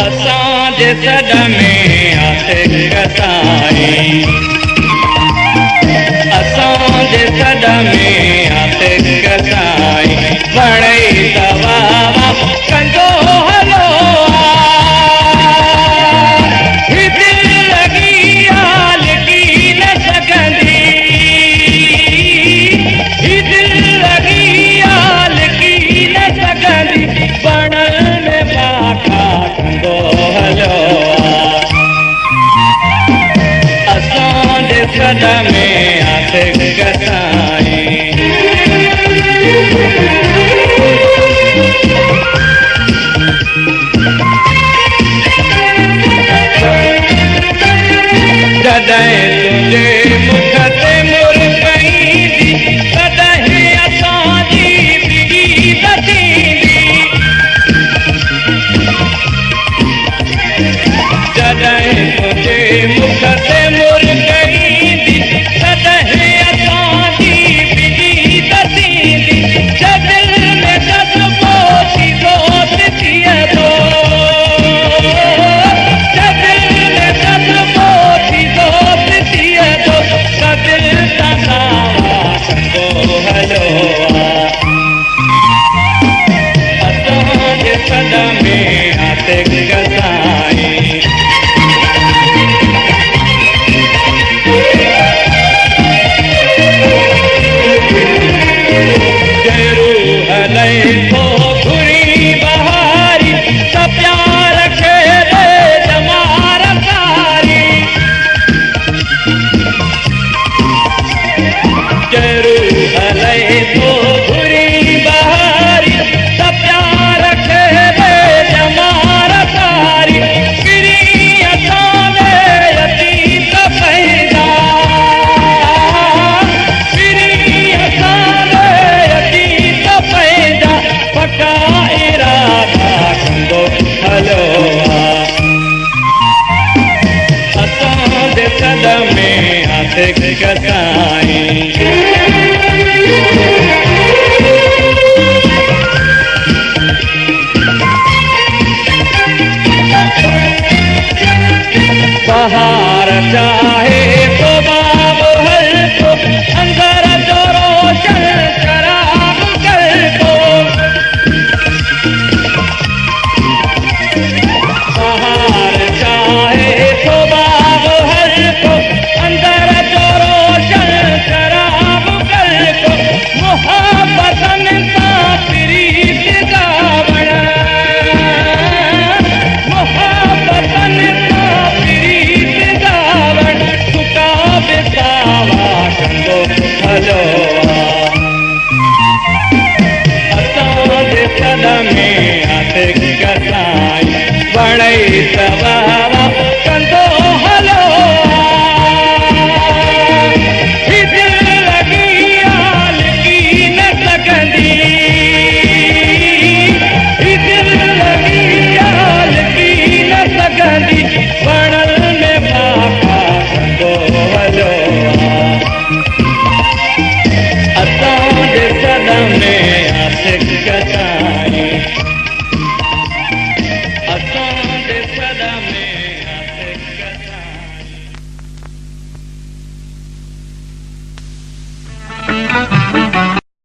असांजे सॾ में आशिक़ साईं, असांजे सॾ में आशिक़ साईं, वणई तवावा कंदो हलो ही दिल लगी आ लिकी न सघंदी, ही दिल लगी आ लिकी न सघंदी, वणनि में बाखा कंदो हलो असांजे सॾ में आशिक़ साईं। जॾहिं तुंहिंजे मुख ते मुरकईंदी तॾहिं असांजी बिगी थींदी, जॾहिं तुंहिंजे मुख ते मुरकईंदी तॾहिं असांजी बिगी थींदी, दिल में जज़्बो थींदो थिए थो, असांजे सॾ में आशिक़ साईं। रूह लहे थो घुरी बहारी त प्यार खे रे जमार सारी, रूह लहे थो घुरी बहारी त प्यार खे रे जमार सारी, किरी असां में यतीम पैदा, किरी असां में यतीम पैदा, पका इरादा कंदो हलो असांजे सॾ में आशिक़ साईं। बहार चाहे तो बाब हल्को, अंदर जो रोशन शराब कर दो, बहार चाहे तो बाब हल्को, अंदर जो रोशन शराब कर दो, मोहब्बतन सा प्रीत गावण, मोहब्बतन सा प्रीत गावण, सुका बिसावा कंदो हलो असांजे सॾ में आशिक़ साईं, वणई तवावा कंदो हलो ही दिल लगी आ लिकी न सघंदी, ही दिल लगी आ लिकी न सघंदी, वणनि में बाखा कंदो हलो असांजे सॾ में आशिक़ साईं।